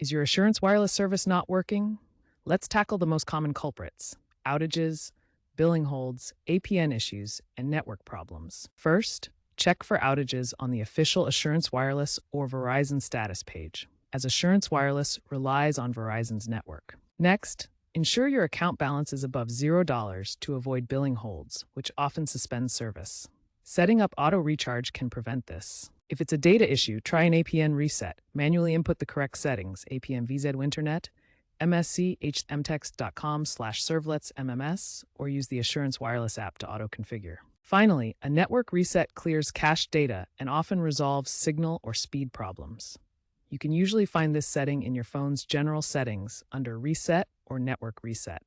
Is your Assurance wireless service not working? Let's tackle the most common culprits: outages, billing holds, APN issues, and network problems. First, check for outages on the official Assurance Wireless or Verizon status page, as Assurance Wireless relies on Verizon's network. Next, ensure your account balance is above $0 to avoid billing holds, which often suspend service. Setting up auto recharge can prevent this. If it's a data issue, try an APN reset. Manually input the correct settings: APN VZ Winternet, mschmtext.com/servletsmms, or use the Assurance Wireless app to auto-configure. Finally, a network reset clears cached data and often resolves signal or speed problems. You can usually find this setting in your phone's general settings under Reset or Network Reset.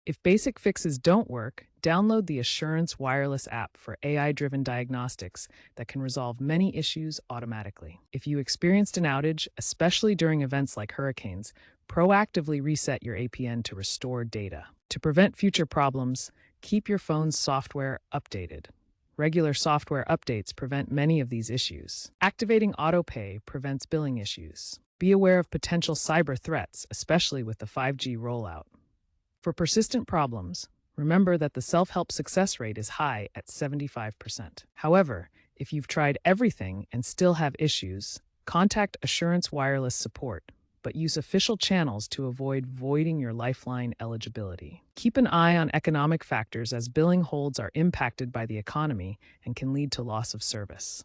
If basic fixes don't work, download the Assurance Wireless app for AI-driven diagnostics that can resolve many issues automatically. If you experienced an outage, especially during events like hurricanes, proactively reset your APN to restore data. To prevent future problems, keep your phone's software updated. Regular software updates prevent many of these issues. Activating autopay prevents billing issues. Be aware of potential cyber threats, especially with the 5G rollout. For persistent problems, remember that the self-help success rate is high at 75%. However, if you've tried everything and still have issues, contact Assurance Wireless support, but use official channels to avoid voiding your lifeline eligibility. Keep an eye on economic factors, as billing holds are impacted by the economy and can lead to loss of service.